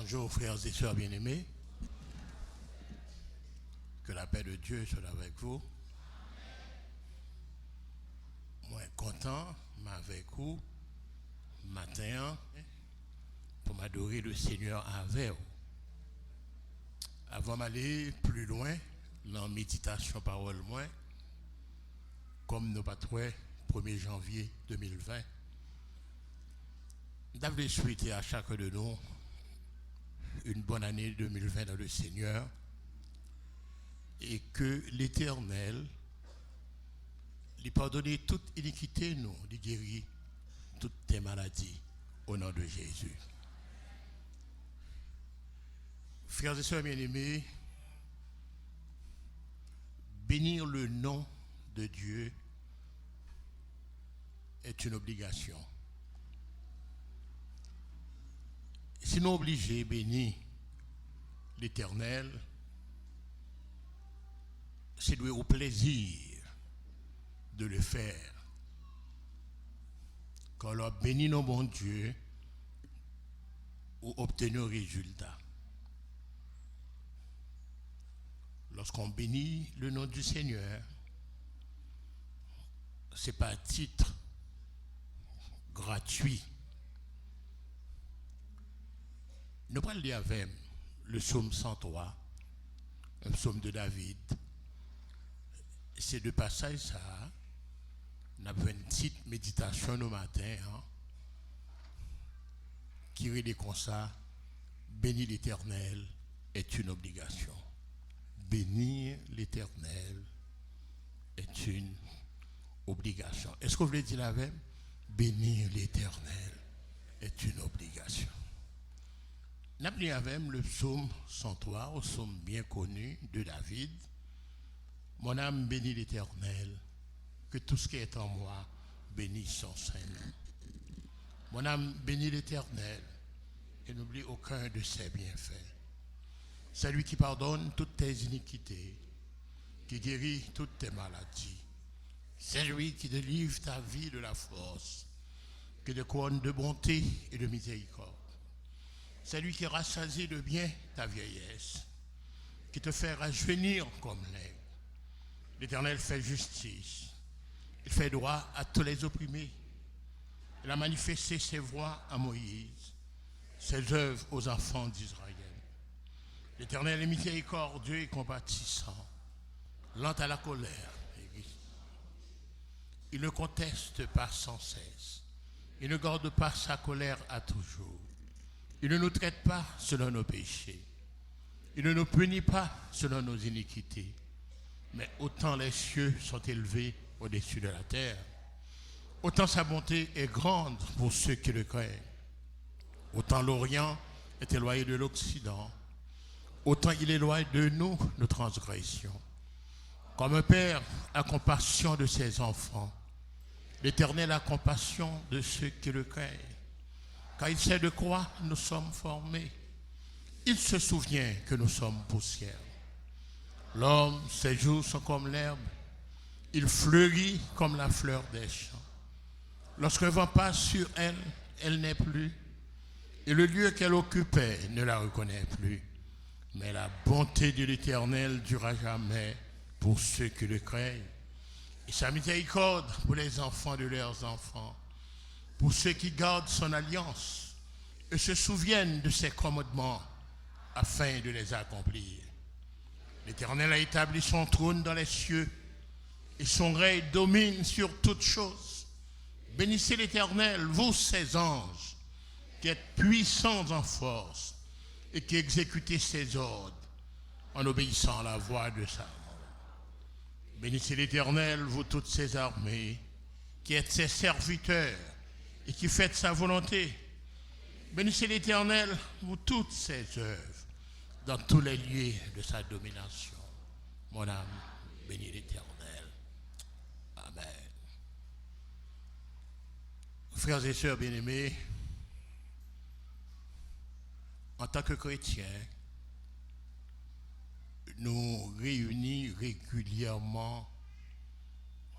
Bonjour frères et sœurs bien-aimés. Que la paix de Dieu soit avec vous. Moi content, avec vous, matin, pour m'adorer le Seigneur avec vous. Avant d'aller plus loin, dans la méditation parole moins, comme nous patrouilles 1er janvier 2020, je souhaiter à chacun de nous une bonne année 2020 dans le Seigneur et que l'Éternel lui pardonne toute iniquité, nous, lui guérit toutes tes maladies au nom de Jésus. Frères et sœurs bien-aimés, bénir le nom de Dieu est une obligation. Si nous obligés à bénir l'Éternel, c'est au plaisir de le faire. Quand on bénit nos bons Dieu, ou obtenir un résultat. Lorsqu'on bénit le nom du Seigneur, ce n'est pas à titre gratuit. Nous parlons lire avec le psaume 103, un psaume de David. Ces deux passages, ça, nous avons une petite méditation au matin, qui dit comme ça, bénir l'Éternel est une obligation. Bénir l'Éternel est une obligation. Est-ce que vous voulez dire la même? Bénir l'Éternel est une obligation. Nous avons avec le psaume 103, un psaume bien connu de David. Mon âme bénit l'Éternel, que tout ce qui est en moi bénisse son Saint-Nom. Mon âme bénit l'Éternel et n'oublie aucun de ses bienfaits. C'est lui qui pardonne toutes tes iniquités, qui guérit toutes tes maladies. C'est lui qui délivre ta vie de la force, qui te couronne de bonté et de miséricorde. C'est lui qui rassasie de bien ta vieillesse, qui te fait rajeunir comme l'aigle. L'Éternel fait justice, il fait droit à tous les opprimés. Il a manifesté ses voies à Moïse, ses œuvres aux enfants d'Israël. L'Éternel est miséricordieux et compatissant, lent à la colère. Il ne conteste pas sans cesse, il ne garde pas sa colère à toujours. Il ne nous traite pas selon nos péchés, il ne nous punit pas selon nos iniquités. Mais autant les cieux sont élevés au-dessus de la terre, autant sa bonté est grande pour ceux qui le craignent. Autant l'Orient est éloigné de l'Occident, autant il éloigne de nous nos transgressions. Comme un père a compassion de ses enfants, l'Éternel a compassion de ceux qui le craignent. Car il sait de quoi nous sommes formés. Il se souvient que nous sommes poussière. L'homme, ses jours sont comme l'herbe, il fleurit comme la fleur des champs. Lorsqu'un vent passe sur elle, elle n'est plus, et le lieu qu'elle occupait ne la reconnaît plus. Mais la bonté de l'Éternel durera jamais pour ceux qui le craignent, et sa miséricorde pour les enfants de leurs enfants, pour ceux qui gardent son alliance et se souviennent de ses commandements afin de les accomplir. L'Éternel a établi son trône dans les cieux et son règne domine sur toutes choses. Bénissez l'Éternel, vous ses anges, qui êtes puissants en force et qui exécutez ses ordres en obéissant à la voix de sa mort. Bénissez l'Éternel, vous toutes ses armées, qui êtes ses serviteurs et qui faites sa volonté. Bénissez l'Éternel, vous toutes ses œuvres, dans tous les lieux de sa domination. Mon âme bénit l'Éternel. Amen. Frères et sœurs bien-aimés, en tant que chrétiens, nous réunissons régulièrement,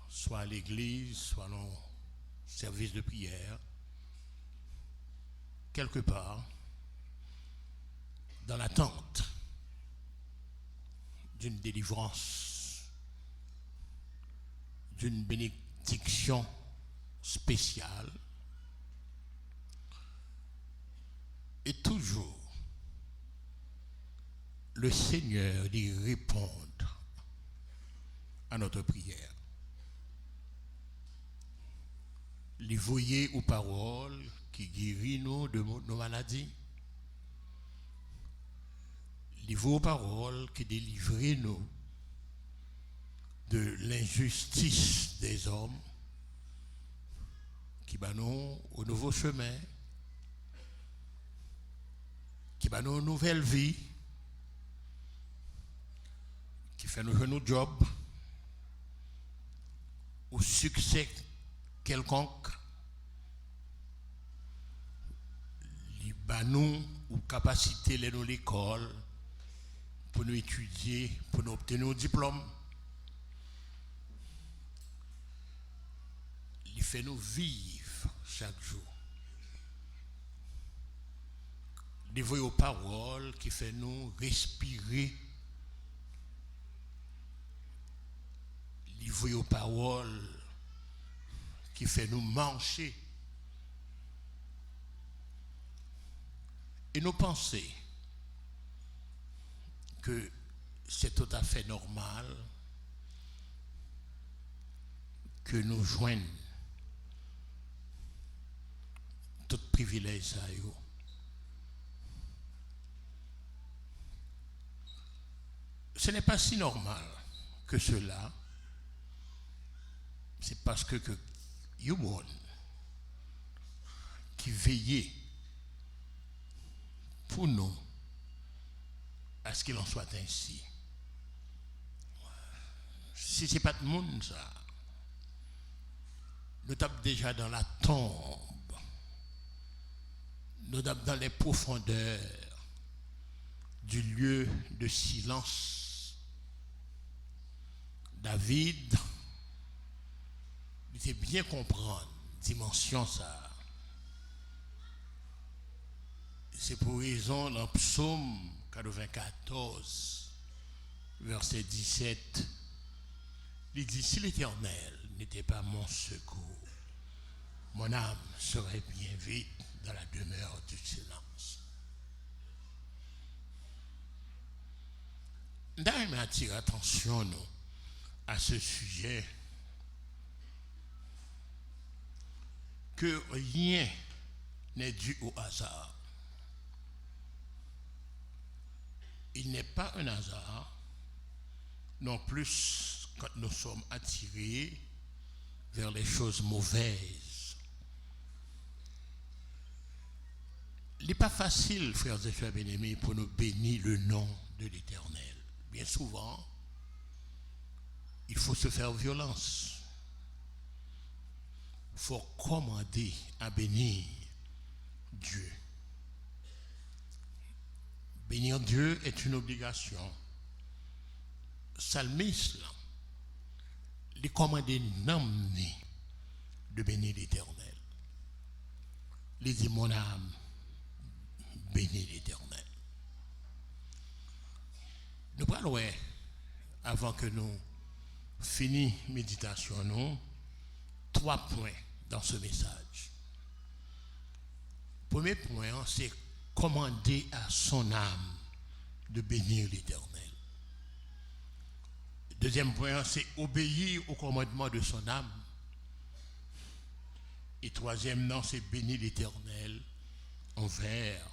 soit à l'église, soit dans le service de prière, quelque part, dans l'attente d'une délivrance, d'une bénédiction spéciale, et toujours le Seigneur y répond à notre prière. Les voyer aux paroles qui guérissent nous de nos maladies. Les vos paroles qui délivrent nous de l'injustice des hommes, qui bat nous au nouveau chemin, qui bat nous une nouvelle vie, qui fait nous jouer nos jobs, au succès quelconque, li ba nous ou capacité de l'école pour nous étudier, pour nous obtenir un diplôme. Il fait nous vivre chaque jour. Il voit aux paroles qui fait nous respirer. Il voit aux paroles qui fait nous marcher. Et nous pensons que c'est tout à fait normal que nous joignent tout privilège à eux. Ce n'est pas si normal que cela. C'est parce que Yubon qui veillait pour nous à ce qu'il en soit ainsi. Si ce n'est pas de monde ça, nous sommes déjà dans la tombe, nous sommes dans les profondeurs du lieu de silence. David, il était bien comprendre dimension ça. C'est pour raison dans Psaume 94, verset 17, il dit, si l'Éternel n'était pas mon secours, mon âme serait bien vite dans la demeure du silence. D'ailleurs, m'attire attention nous, à ce sujet que rien n'est dû au hasard. Il n'est pas un hasard, non plus quand nous sommes attirés vers les choses mauvaises. Il n'est pas facile, frères et sœurs bien-aimés, pour nous bénir le nom de l'Éternel. Bien souvent, il faut se faire violence. Il faut commander à bénir Dieu. Bénir Dieu est une obligation. Psalmiste, il commande d'emmener de bénir l'Éternel. Il dit, mon âme, bénis l'Éternel. Nous parlons, avant que nous finissions méditation, nous, 3 points dans ce message. Premier point, c'est commander à son âme de bénir l'Éternel. Deuxième point, c'est obéir au commandement de son âme. Et troisième, c'est bénir l'Éternel envers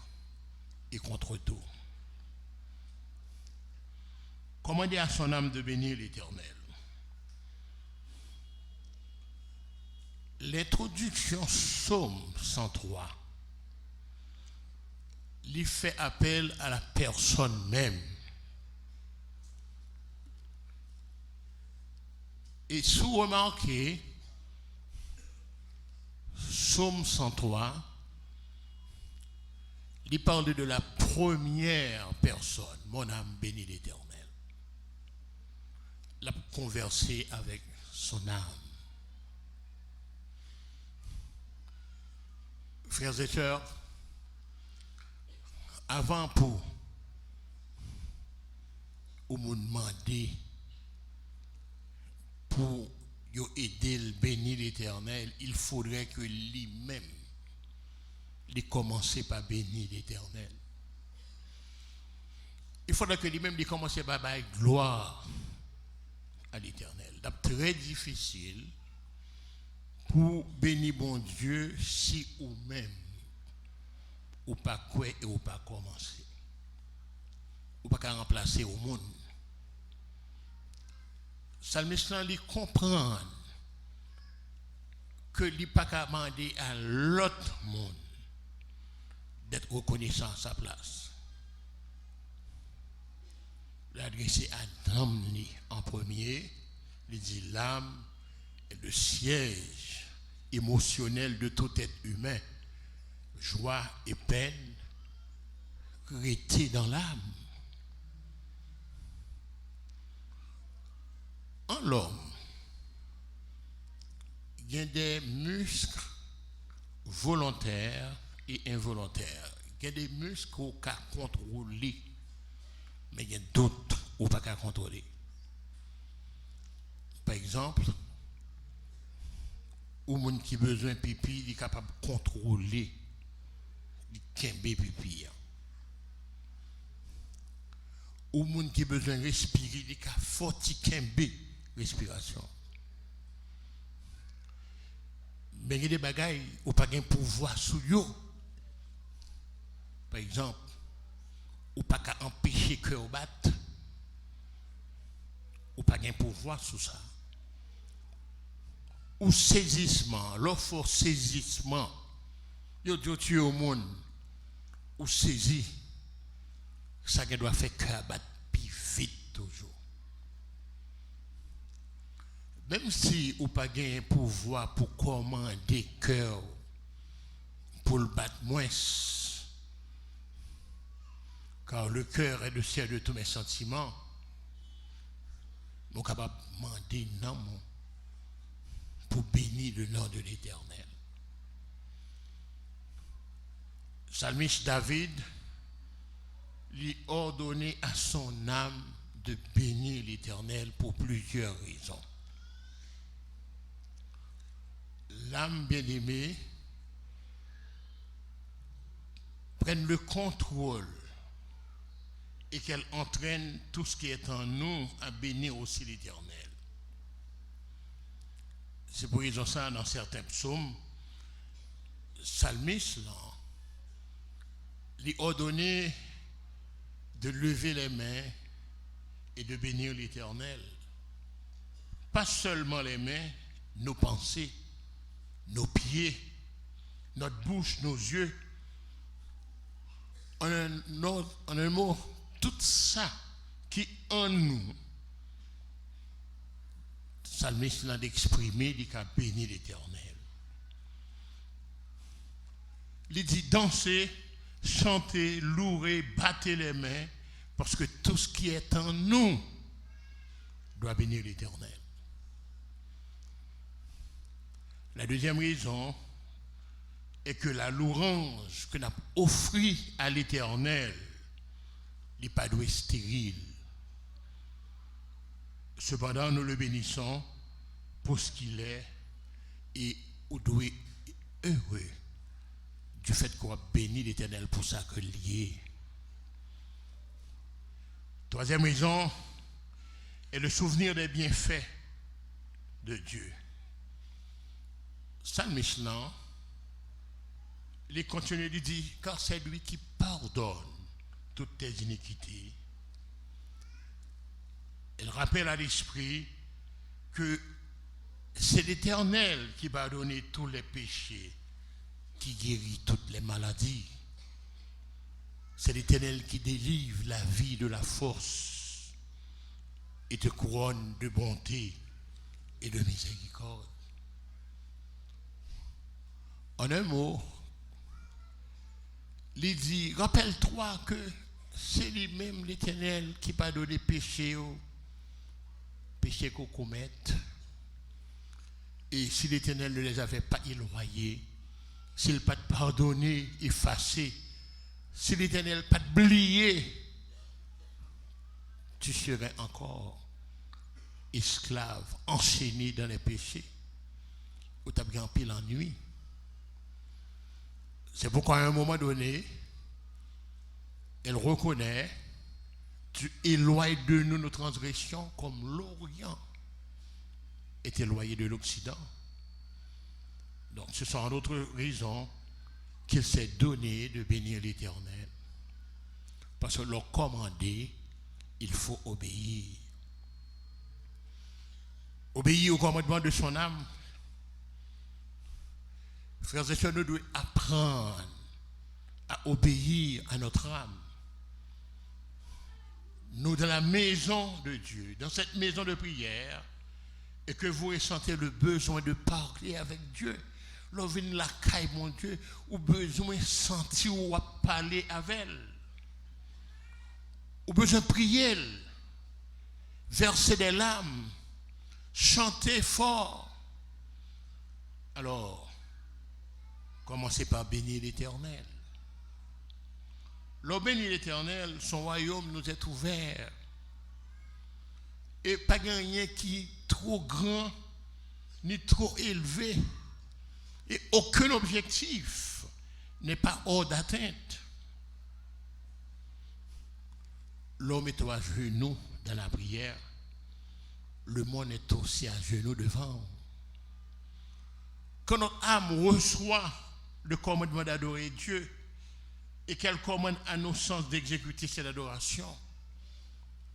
et contre tout. Commander à son âme de bénir l'Éternel. L'introduction Psaume 103 lui fait appel à la personne même. Et sous remarquez, Psaume 103, il parle de la première personne, mon âme bénit l'Éternel. Il a conversé avec son âme. Frères et sœurs, avant pour ou me demander pour aider le bénir l'Éternel, il faudrait que lui-même il commence par bénir l'Éternel. Il faudrait que lui-même il commence par donner gloire à l'Éternel. C'est très difficile pour bénir bon Dieu si ou même ou pas quoi et ou pas commencer. Ou pas qu'à remplacer au monde. Psalmiste il comprend que il pas qu'à demander à l'autre monde d'être reconnaissant à sa place. L'adresser à l'âme en premier, il dit l'âme est le siège émotionnel de tout être humain. Joie et peine rété dans l'âme. En l'homme, il y a des muscles volontaires et involontaires. Il y a des muscles qu'on peut contrôler, mais il y a d'autres qu'on ne peut pas contrôler. Par exemple, ou monde qui a besoin de pipi, il est capable de contrôler le pipi. Ou monde qui a besoin de respirer, il est capable de fortifier respiration. Mais il y a des bagailles où pas de pouvoir sur eux. Par exemple, ou pas qu'à empêcher que au batte. Ou pas de pouvoir sur ça. Ou saisissement, l'offre saisissement. Yo tué au monde. Ou saisi. Ça doit faire que battre plus vite toujours. Même si ou pas gain pouvoir pour commander cœur pour le battre moins, car le cœur est le ciel de tous mes sentiments, nous sommes capables de demander non pour bénir le nom de l'Éternel. Psalmiste David lui ordonné à son âme de bénir l'Éternel pour plusieurs raisons. L'âme bien-aimée prenne le contrôle et qu'elle entraîne tout ce qui est en nous à bénir aussi l'Éternel. C'est pour raison ça dans certains psaumes, psalmiste lui ordonné de lever les mains et de bénir l'Éternel. Pas seulement les mains, nos pensées, nos pieds, notre bouche, nos yeux. En un mot, tout ça qui en nous, le psalmiste l'a exprimé, il a béni l'Éternel. Il dit danser, chanter, louer, battre les mains, parce que tout ce qui est en nous doit bénir l'Éternel. La deuxième raison est que la louange que nous avons offert à l'Éternel n'est pas doué stérile. Cependant, nous le bénissons pour ce qu'il est et nous devons être heureux du fait qu'on a béni l'Éternel pour ça que lié. Troisième raison est le souvenir des bienfaits de Dieu. Psalmiste, il continue de dire, car c'est lui qui pardonne toutes tes iniquités. Il rappelle à l'esprit que c'est l'Éternel qui pardonne tous les péchés, qui guérit toutes les maladies. C'est l'Éternel qui délivre la vie de la force et te couronne de bonté et de miséricorde. En un mot, il dit, rappelle-toi que c'est lui-même l'Éternel qui pardonne les péchés qu'on commet. Et si l'Éternel ne les avait pas éloignés, s'il n'a pas pardonné, effacé, si l'Éternel n'a pas oublié tu serais encore esclave, enchaîné dans les péchés, ou tu as bien pile l'ennui. C'est pourquoi à un moment donné, elle reconnaît, tu éloignes de nous nos transgressions comme l'Orient est éloigné de l'Occident. Donc ce sont d'autres raisons qu'il s'est donné de bénir l'Éternel. Parce que leur commandé, il faut obéir. Obéir au commandement de son âme. Frères et sœurs, nous devons apprendre à obéir à notre âme. Nous, dans la maison de Dieu, dans cette maison de prière, et que vous ressentez le besoin de parler avec Dieu, lorsque vous la caille, mon Dieu, ou besoin de sentir ou parler avec elle, ou besoin de prier, verser des larmes, chanter fort. Alors, commencez par bénir l'Éternel. Lorsque bénir l'Éternel, son royaume nous est ouvert. Et pas rien qui est trop grand, ni trop élevé. Et aucun objectif n'est pas hors d'atteinte. L'homme est à genoux dans la prière. Le monde est aussi à genoux devant. Quand notre âme reçoit le commandement d'adorer Dieu et qu'elle commande à nos sens d'exécuter cette adoration,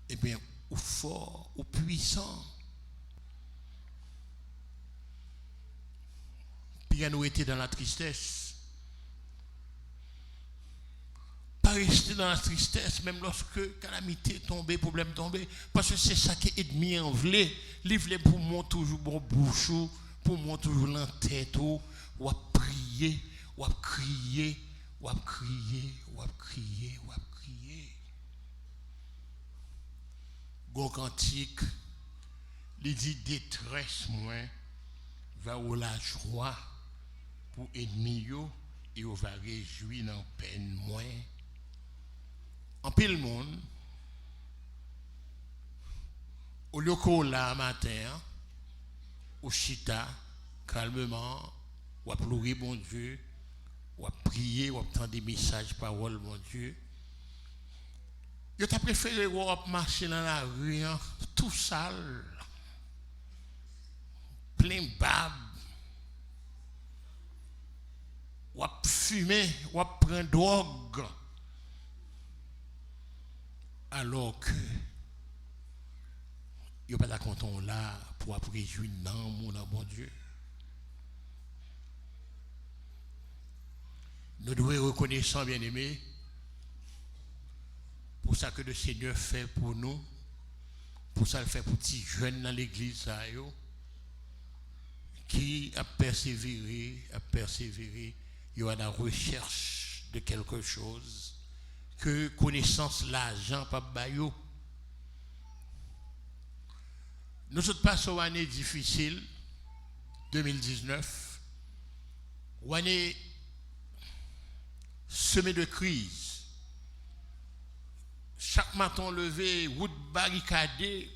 eh bien, ou fort, ou puissant. Puis nous était dans la tristesse. Pas rester dans la tristesse, même lorsque calamité tombée, problème tombé, parce que c'est ça qui est ennemi en vlé. Livre pour moi toujours bon bouchou, pour moi toujours l'entête, ou à prier, ou à crier, ou à crier, ou à crier, ou à crier. Gon cantique, il dit détresse moins, va où la joie pour ennemi yo, et on va réjouir dans peine moins. En pile monde, au lieu qu'on là matin, au chita, calmement, ou à pleurer bon Dieu, ou à prier, ou à entendre des messages, paroles, mon Dieu. Je t'ai préféré marcher dans la rue, tout sale, plein de bab, ou à fumer, ou à prendre drogue, alors que il n'y a pas de canton là pour réjouir non, mon bon Dieu. Nous devons reconnaître, bien aimé, pour ça que le Seigneur fait pour nous, pour ça le fait pour petits jeunes dans l'église, qui a persévéré, il y a la recherche de quelque chose, que connaissance l'argent pas bayo. Nous sommes passés une année difficile, 2019, une année semée de crise. Chaque matin levé, route barricadée,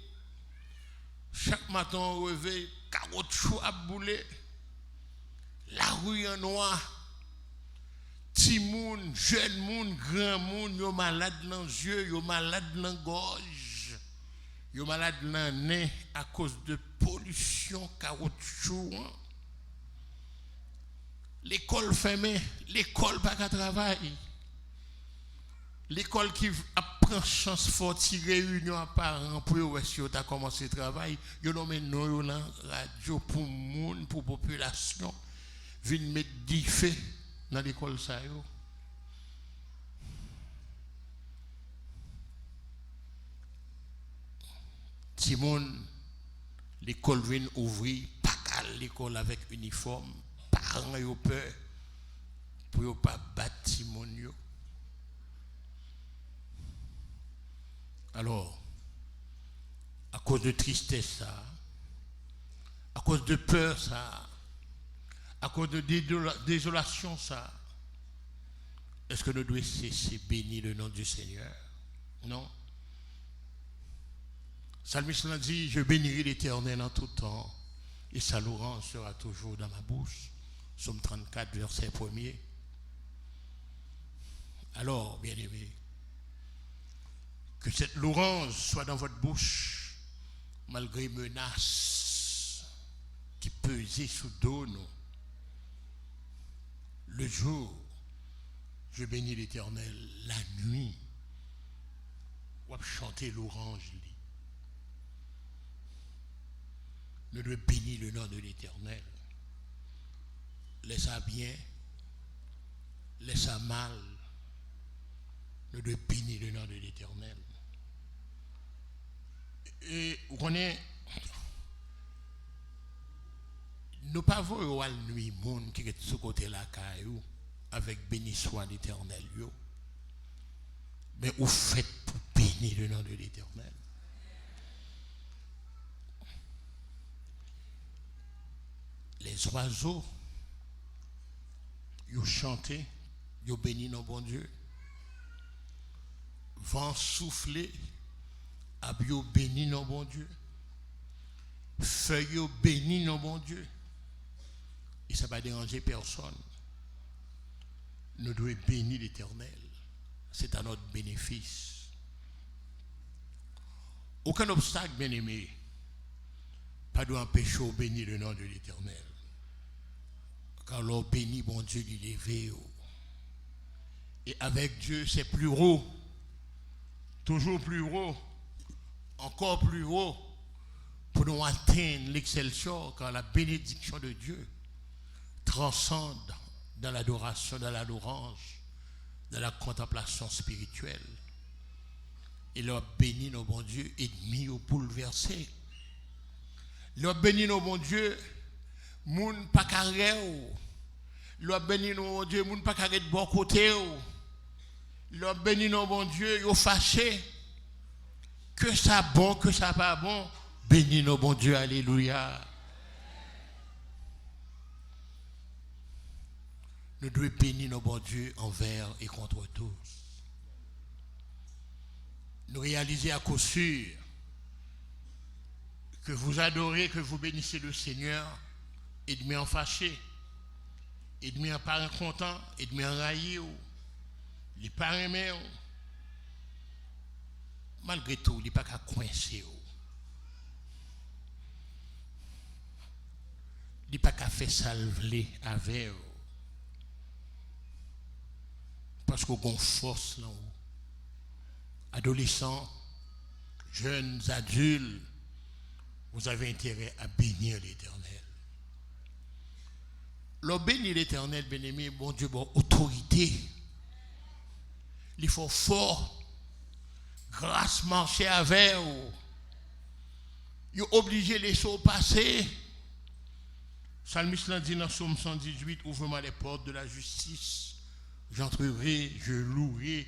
chaque matin levé, carotte chou à bouler, la rue en noir, petit moun, jeune moun, grand moun, yo malade dans les yeux, yo malade dans la gorge, yo malade dans le nez à cause de pollution, carotte chou. L'école fermée, l'école pas qu'à travailler. L'école qui apprend chance forte, réunion à parents pour voir si tu as commencé le travail, ils ont mis nous la radio pour le monde, pour la population, viennent mettre des faits dans l'école. Simone, l'école vient ouvrir, pas qu'à l'école avec uniforme, parents ont peur pour ne pas battre Simone. Alors, à cause de tristesse, ça, à cause de peur, ça, à cause de désolation, ça, est-ce que nous devons cesser bénir le nom du Seigneur? Non. Psalmiste l'a dit, je bénirai l'Éternel en tout temps, et sa louange sera toujours dans ma bouche. Psaume 34, verset 1er. Alors, bien-aimés, que cette louange soit dans votre bouche, malgré menaces qui pesaient sous dos nous. Le jour, je bénis l'Éternel. La nuit, on va chanter l'orange. Nous devons bénir le nom de l'Éternel. Laisse-ça bien, laisse-ça mal. Nous devons bénir le nom de l'Éternel. Et vous connaissez, nous ne pouvons pas voir la nuit, monde qui est de ce côté-là, avec béni soit l'Éternel. Mais vous faites pour bénir le nom de l'Éternel. Les oiseaux, ils chantent, ils bénissent nos bon Dieu. Vent soufflé, ils bénissent nos bon Dieu. Feuilles bénissent nos bon Dieu. Et ça ne va déranger personne. Nous devons bénir l'Éternel. C'est à notre bénéfice. Aucun obstacle, bien-aimé, pas doit empêcher de bénir le nom de l'Éternel. Quand l'on bénit, bon Dieu, il est levé. Et avec Dieu, c'est plus haut. Toujours plus haut. Encore plus haut. Pour nous atteindre l'excelsior, quand la bénédiction de Dieu transcende dans l'adoration, dans la louange, dans la contemplation spirituelle. Et leur bénit nos bons dieux, ennemis ou bouleversés. Leur bénit nos bons dieux, moun pas carré. Leur bénit nos bons dieux, moun pas carré de bon côté. Leur bénit nos bons dieux, yo fâché. Que ça bon, que ça pas bon. Bénis nos bons dieux, alléluia. Nous devons bénir nos bons dieux envers et contre tous. Nous réaliser à coup sûr que vous adorez, que vous bénissez le Seigneur, et de m'en fâcher, et de m'en pas content, et de m'en railler, les parents même, malgré tout, il n'est pas qu'à coincer. Il n'est pas qu'à faire salver avec eux. Parce qu'on a une force là. Adolescents, jeunes, adultes, vous avez intérêt à bénir l'Éternel. Le bénir l'Éternel, bien-aimé, bon Dieu, bon autorité. Il faut fort, grâce marcher avec vous. Il est obligé de laisser passer. Psalmiste l'a dit dans Psaume 118, ouvre-moi les portes de la justice. J'entrerai, je louerai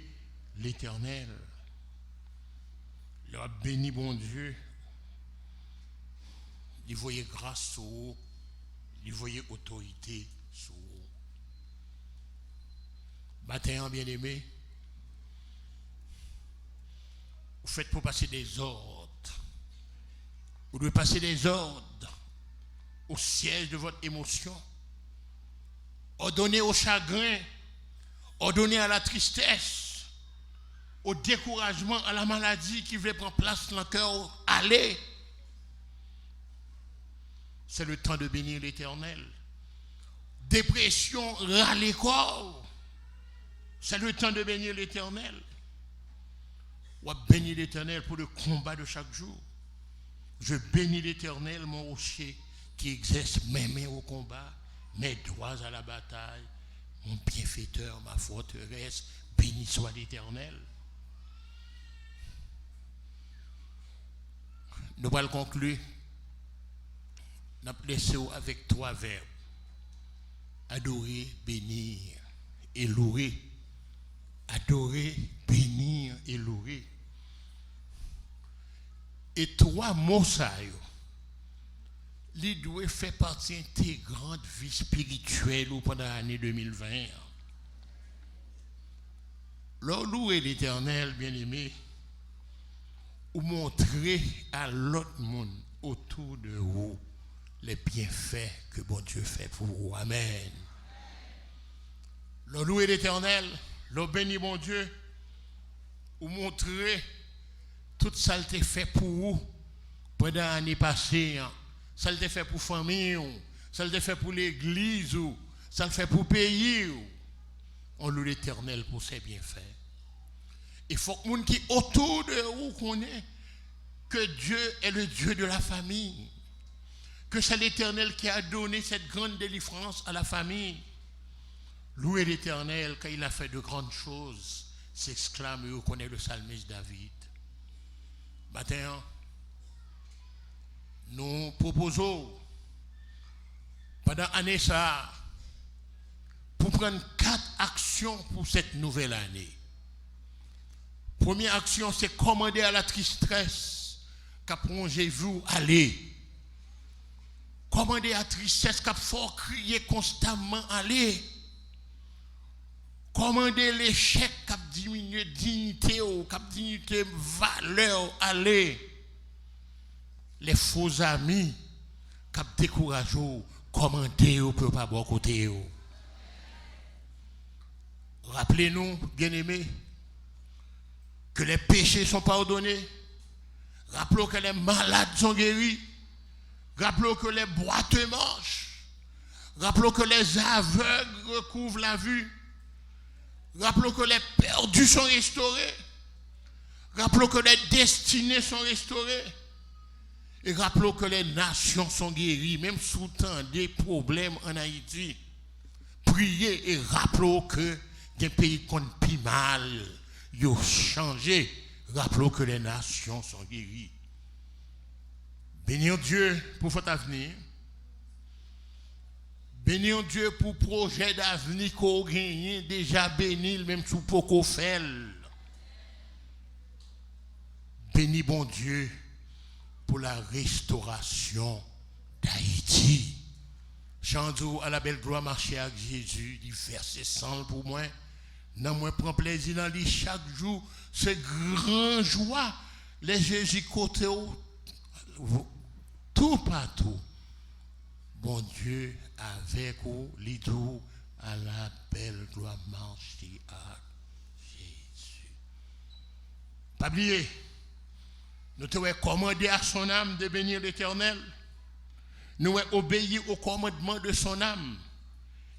l'Éternel. Il a béni bon Dieu. Il voyait grâce sur vous. Il voyait autorité sur vous. Matin, bien-aimé, vous faites pour passer des ordres. Vous devez passer des ordres au siège de votre émotion. Ordonnez au chagrin. Ordonnez à la tristesse, au découragement, à la maladie qui veut prendre place dans le cœur. Allez. C'est le temps de bénir l'Éternel. Dépression, râler corps. C'est le temps de bénir l'Éternel. On va bénir l'Éternel pour le combat de chaque jour. Je bénis l'Éternel, mon rocher, qui exerce mes mains au combat, mes doigts à la bataille. Mon bienfaiteur, ma forteresse, béni soit l'Éternel. Nous allons conclure. Nous allons laisser avec 3 verbes. Adorer, bénir et louer. Adorer, bénir et louer. Et 3 mots ça, il doit faire partie intégrante de vie spirituelle pendant l'année 2020. L'on louer l'Éternel, bien-aimé, ou montrer à l'autre monde autour de vous les bienfaits que bon Dieu fait pour vous. Amen. Le louer l'Éternel, le béni bon Dieu, ou montrer tout ça qui fait pour vous pendant l'année passée, ça le fait pour la famille, ça le fait pour l'église, ça le fait pour le pays. On loue l'Éternel pour ses bienfaits. Il faut que les gens qui autour de vous connaissent que Dieu est le Dieu de la famille. Que c'est l'Éternel qui a donné cette grande délivrance à la famille. Louez l'Éternel quand il a fait de grandes choses, s'exclame et reconnaît le psalmiste David. Maintenant, nous proposons, pendant l'année ça, pour prendre 4 actions pour cette nouvelle année. Première action, c'est commander à la tristesse qu'a plongé vous aller. Commander à la tristesse qu'a fort crier constamment aller. Commander l'échec qu'a diminué dignité ou qu'a diminué valeur aller. Les faux amis qu'a découragé commander ou peut pas bon côté. Rappelez-nous, bien-aimés, que les péchés sont pardonnés. Rappelons que les malades sont guéris. Rappelons que les boiteux marchent. Rappelons que les aveugles recouvrent la vue. Rappelons que les perdus sont restaurés. Rappelons que les destinées sont restaurées. Et rappelons que les nations sont guéries, même sous tant des problèmes en Haïti. Priez et rappelons que des pays comptent plus mal. Ils ont changé. Rappelons que les nations sont guéries. Bénissons Dieu pour votre avenir. Bénissons Dieu pour projet d'avenir qu'on gagne, déjà béni, même sous Poco Fel. Bénis bon Dieu pour la restauration d'Haïti. Chantez à la belle gloire marcher avec Jésus, dit verset 100 pour moi. Non, moi prends plaisir dans lui chaque jour, c'est grand joie. Les Jésus côté tout partout. Bon Dieu avec vous, l'idou à la belle gloire marcher à Jésus. Pas oublier, nous devons commander à son âme de bénir l'Éternel. Nous devons obéir au commandement de son âme.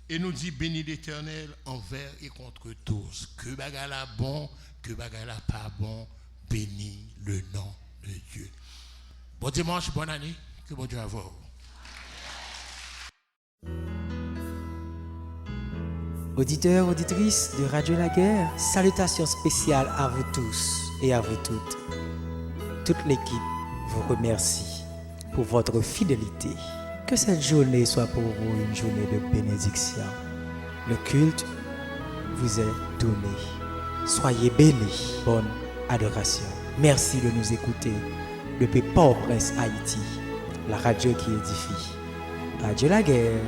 Et nous dit bénis l'Éternel envers et contre tous. Que bagala bon, que bagala pas bon, bénis le nom de Dieu. Bon dimanche, bonne année, que bon Dieu avoir. Auditeurs, auditrices de Radio La Guerre, salutations spéciales à vous tous et à vous toutes. Toute l'équipe vous remercie pour votre fidélité. Que cette journée soit pour vous une journée de bénédiction. Le culte vous est donné. Soyez bénis. Bonne adoration. Merci de nous écouter depuis Port-au-Prince, Haïti, la radio qui édifie. Radio La Guerre.